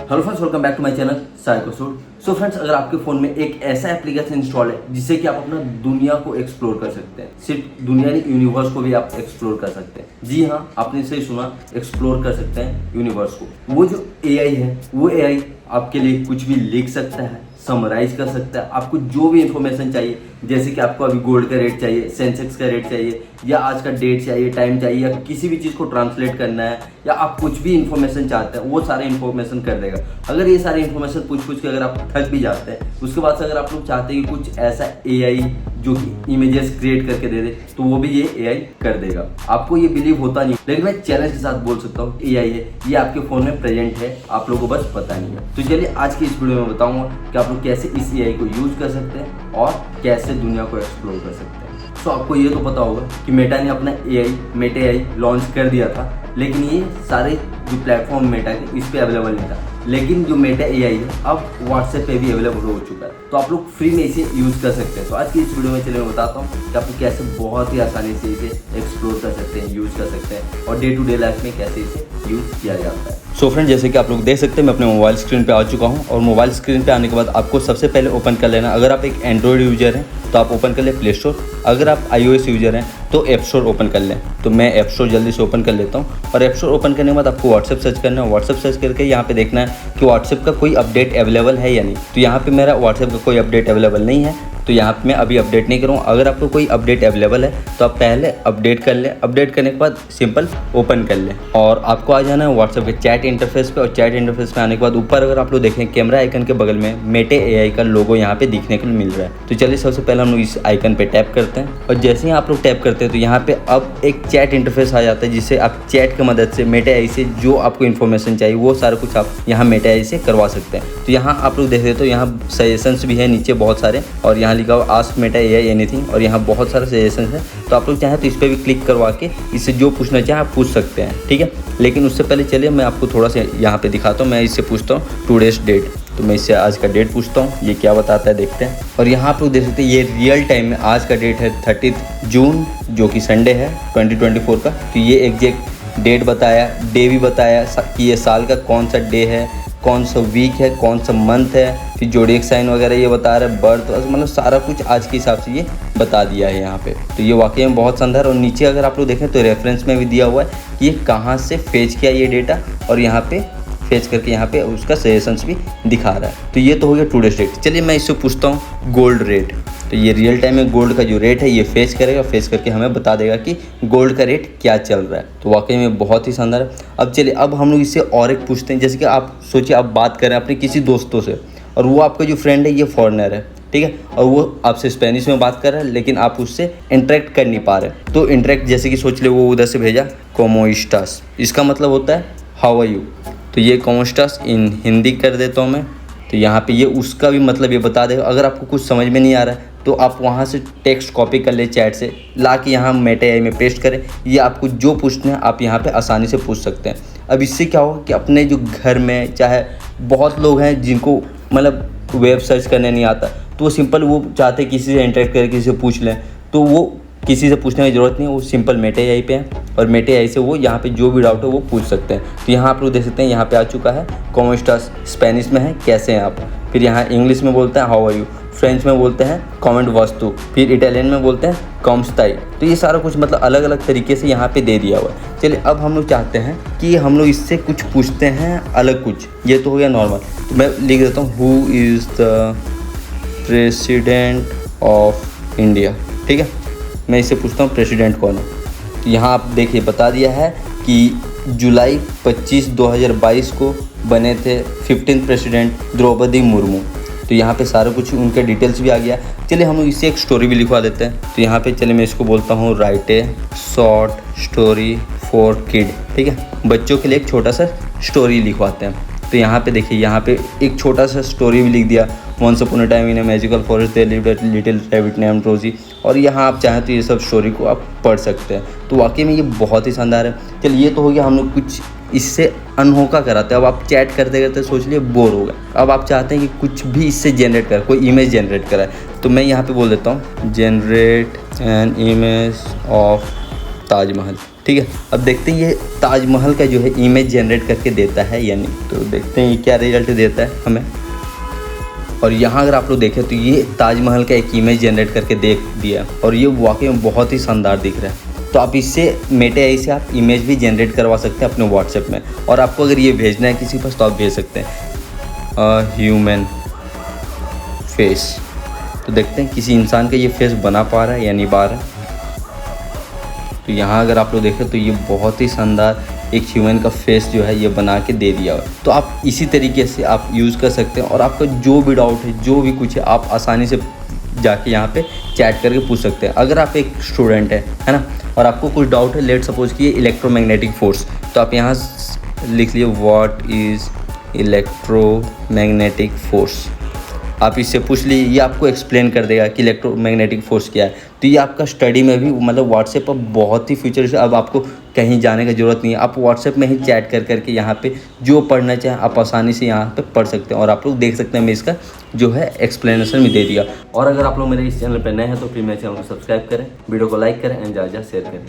Hello friends, welcome back to my channel साइकोसूट। So friends, अगर आपके फ़ोन में एक ऐसा एप्लीकेशन इंस्टॉल है जिससे कि आप अपना दुनिया को एक्सप्लोर कर सकते हैं, सिर्फ दुनिया नहीं यूनिवर्स को भी आप एक्सप्लोर कर सकते हैं। जी हाँ, आपने सही सुना, एक्सप्लोर कर सकते हैं यूनिवर्स को। वो जो एआई है, वो एआई आपके लिए कुछ भी लिख सकता है, समराइज कर सकता है। आपको जो भी इंफॉर्मेशन चाहिए, जैसे कि आपको अभी गोल्ड का रेट चाहिए, सेंसेक्स का रेट चाहिए, या आज का डेट चाहिए, टाइम चाहिए, या किसी भी चीज़ को ट्रांसलेट करना है, या आप कुछ भी इंफॉर्मेशन चाहते हैं, वो सारे इंफॉर्मेशन कर देगा। अगर ये सारे इंफॉर्मेशन पूछ के अगर आप थक भी जाते हैं, उसके बाद से अगर आप लोग चाहते हैं कि कुछ ऐसा एआई जो कि इमेजेस क्रिएट करके दे दे, तो वो भी ये एआई कर देगा। आपको ये बिलीव होता नहीं, लेकिन मैं चैलेंज के साथ बोल सकता हूँ एआई है, ये आपके फ़ोन में प्रेजेंट है, आप लोगों को बस पता नहीं है। तो चलिए आज की इस वीडियो में बताऊंगा कि आप लोग कैसे इस एआई को यूज़ कर सकते हैं और कैसे दुनिया को एक्सप्लोर कर सकते हैं। सो आपको ये तो पता होगा कि मेटा ने अपना एआई मेटा एआई लॉन्च कर दिया था, लेकिन ये सारे जो प्लेटफॉर्म मेटा के इस पे अवेलेबल नहीं था। लेकिन जो मेटा एआई है अब व्हाट्सएप पे भी अवेलेबल हो चुका है, तो आप लोग फ्री में इसे यूज़ कर सकते हैं। तो आज की इस वीडियो में चलिए मैं बताता हूँ कि आप लोग कैसे बहुत ही आसानी से इसे एक्सप्लोर कर सकते हैं, यूज़ कर सकते हैं, और डे टू डे लाइफ में कैसे इसे यूज़ किया जाता है। सो फ्रेंड, जैसे कि आप लोग देख सकते हैं, मैं अपने मोबाइल स्क्रीन पे आ चुका हूँ, और मोबाइल स्क्रीन पे आने के बाद आपको सबसे पहले ओपन कर लेना। अगर आप एक एंड्रॉयड यूजर हैं तो आप ओपन कर लें प्ले स्टोर, अगर आप iOS यूजर हैं तो ऐप स्टोर ओपन कर लें। तो मैं ऐप स्टोर जल्दी से ओपन कर लेता हूँ, और ऐप स्टोर ओपन करने के बाद आपको व्हाट्सएप सर्च करना है। व्हाट्सएप सर्च करके यहाँ पे देखना है कि व्हाट्सएप का कोई अपडेट अवेलेबल है या नहीं। तो यहाँ पे मेरा व्हाट्सएप का कोई अपडेट अवेलेबल नहीं है, तो यहाँ पे मैं अभी अपडेट नहीं करूँ। अगर आपको कोई अपडेट अवेलेबल है तो आप पहले अपडेट कर लें। अपडेट करने के बाद सिंपल ओपन कर लें, और आपको आ जाना है व्हाट्सएप के चैट इंटरफेस पे। और चैट इंटरफेस पे आने के बाद ऊपर अगर आप लोग देखें, कैमरा आइकन के बगल में मेटे एआई का लोगो यहाँ पे दिखने को मिल रहा है। तो चलिए सबसे पहले हम लोग इस आइकन पे टैप करते हैं, और जैसे ही आप लोग टैप करते हैं तो यहाँ पे अब एक चैट इंटरफेस आ जाता है, जिससे आप चैट की मदद से मेटा एआई से जो आपको इन्फॉर्मेशन चाहिए वो सारा कुछ आप यहाँ मेटा एआई से करवा सकते हैं। तो यहाँ आप लोग देख रहे तो यहाँ सजेशंस भी है नीचे बहुत सारे, और यहाँ लिखा हुआ आस्क मेटा एआई एनीथिंग, और यहाँ बहुत सारे सजेशंस हैं। तो आप लोग चाहें तो इस पर भी क्लिक करवा के इससे जो पूछना चाहें आप पूछ सकते हैं, ठीक है। लेकिन उससे पहले चलिए मैं आपको थोड़ा सा यहाँ पे दिखाता हूँ। मैं इससे पूछता हूँ टुडेज डेट, तो मैं इससे आज का डेट पूछता हूँ, ये क्या बताता है देखते हैं। और यहाँ आप लोग देख सकते हैं ये रियल टाइम में आज का डेट है 30 जून, जो कि संडे है 2024 का। तो ये एग्जैक्ट डेट बताया, डे भी बताया कि ये साल का कौन सा डे है, कौन सा वीक है, कौन सा मंथ है, फिर जोडिएक साइन वगैरह ये बता रहा है, बर्थ, मतलब सारा कुछ आज के हिसाब से ये बता दिया है यहाँ पे। तो ये वाकई में बहुत शानदार। और नीचे अगर आप लोग देखें तो रेफरेंस में भी दिया हुआ है कि ये कहाँ से फेच किया ये डेटा, और यहाँ पे फेच करके यहाँ पे उसका सजेशंस भी दिखा रहा है। तो ये तो हो गया टुडेज डेट। चलिए मैं इससे पूछता हूँ गोल्ड रेट। तो ये रियल टाइम में गोल्ड का जो रेट है ये फेच करेगा, फेच करके हमें बता देगा कि गोल्ड का रेट क्या चल रहा है। तो वाकई में बहुत ही शानदार है। अब चलिए अब हम लोग इससे और एक पूछते हैं। जैसे कि आप सोचिए आप बात करें अपने किसी दोस्तों से, और वो आपका जो फ्रेंड है ये फॉरेनर है, ठीक है, और वो आपसे स्पेनिश में बात कर रहा है, लेकिन आप उससे इंटरेक्ट कर नहीं पा रहे। तो इंटरेक्ट जैसे कि सोच ले वो उधर से भेजा कोमो स्टास, इसका मतलब होता है हाउ आर यू। तो ये कोमो स्टास इन हिंदी कर देता हूँ मैं। तो यहाँ पे ये उसका भी मतलब ये बता देगा। अगर आपको कुछ समझ में नहीं आ रहा है तो आप वहाँ से टेक्स्ट कॉपी कर ले चैट से, ला के यहाँ मेटा एआई में पेस्ट करें। ये आपको जो पूछना है आप यहाँ पे आसानी से पूछ सकते हैं। अब इससे क्या होगा कि अपने जो घर में चाहे बहुत लोग हैं जिनको मतलब वेब सर्च करने नहीं आता, तो वो सिंपल वो चाहते हैं किसी से इंटरेक्ट करके किसी से पूछ लें, तो वो किसी से पूछने की ज़रूरत नहीं है, वो सिंपल मेटा एआई पे है, और मेटा एआई से वो यहाँ पे जो भी डाउट है वो पूछ सकते हैं। तो यहाँ आप लोग देख सकते हैं यहाँ पे आ चुका है कॉमो स्टास, स्पेनिश में है कैसे हैं आप, फिर यहाँ इंग्लिश में बोलते हैं हाउ आर यू, फ्रेंच में बोलते हैं कॉमेंट वस्तु, फिर इटालियन में बोलते हैं कॉम्स्ताई। तो ये सारा कुछ मतलब अलग अलग तरीके से यहाँ पे दे दिया हुआ है। चलिए अब हम लोग चाहते हैं कि हम लोग इससे कुछ पूछते हैं अलग कुछ। ये तो हो गया नॉर्मल, तो मैं लिख देता हूँ who is the president of India, ठीक है। मैं इससे पूछता हूँ प्रेसिडेंट कौन है। तो यहाँ आप देखिए बता दिया है कि जुलाई 25, 2022 को बने थे 15 प्रेसिडेंट द्रौपदी मुर्मू। तो यहाँ पे सारा कुछ उनके डिटेल्स भी आ गया। चलिए हम इससे एक स्टोरी भी लिखवा देते हैं। तो यहाँ पे चलिए मैं इसको बोलता हूँ right A short story for kid, ठीक है, बच्चों के लिए एक छोटा सा स्टोरी लिखवाते हैं। तो यहाँ पे देखिए यहाँ पे एक छोटा सा स्टोरी भी लिख दिया, once upon a time in a magical forest there lived a little rabbit named Rosie. और यहाँ आप चाहें तो ये सब स्टोरी को आप पढ़ सकते हैं। तो वाकई में ये बहुत ही शानदार है। चलिए ये तो हो गया हम लोग कुछ इससे अनहोका कराते हैं। अब आप चैट करते करते सोच लिए बोर हो गए, अब आप चाहते हैं कि कुछ भी इससे जनरेट कर, कोई इमेज जनरेट कराए। तो मैं यहाँ पे बोल देता हूँ generate an image of Taj Mahal. ठीक है, अब देखते हैं ये ताजमहल का जो है इमेज जनरेट करके देता है या नहीं। तो देखते हैं ये क्या रिजल्ट देता है हमें। और यहाँ अगर आप लोग देखें तो ये ताजमहल का एक इमेज जनरेट करके दे दिया और ये वाकई में बहुत ही शानदार दिख रहा है। तो आप इससे मेटा एआई से आप इमेज भी जनरेट करवा सकते हैं अपने व्हाट्सएप में। और आपको अगर ये भेजना है किसी पास तो आप भेज सकते हैं ह्यूमन फेस। तो देखते हैं किसी इंसान का ये फेस बना पा रहा है या नहीं पा रहा है। तो यहाँ अगर आप लोग देखें तो ये बहुत ही शानदार एक ह्यूमन का फेस जो है ये बना के दे दिया है। तो आप इसी तरीके से आप यूज़ कर सकते हैं और आपका जो भी डाउट है, जो भी कुछ है, आप आसानी से जाके यहाँ पे चैट करके पूछ सकते हैं। अगर आप एक स्टूडेंट है ना, और आपको कुछ डाउट है, लेट सपोज कि इलेक्ट्रोमैग्नेटिक फोर्स, तो आप यहाँ लिख लिए व्हाट इज़ इलेक्ट्रोमैग्नेटिक फोर्स। आप इससे पूछ लीजिए, ये आपको एक्सप्लेन कर देगा कि इलेक्ट्रोमैग्नेटिक फोर्स क्या है। तो ये आपका स्टडी में भी मतलब व्हाट्सएप पर बहुत ही फ्यूचर, अब आपको कहीं जाने की ज़रूरत नहीं है। आप व्हाट्सएप में ही चैट कर करके यहाँ पे जो पढ़ना चाहें आप आसानी से यहाँ पे पढ़ सकते हैं। और आप लोग देख सकते हैं मैं इसका जो है एक्सप्लेनेशन भी दे दिया। और अगर आप लोग मेरे इस चैनल पर नए हैं तो प्लीज़ मेरे चैनल को सब्सक्राइब करें, वीडियो को लाइक करें एंड ज़्यादा शेयर करें।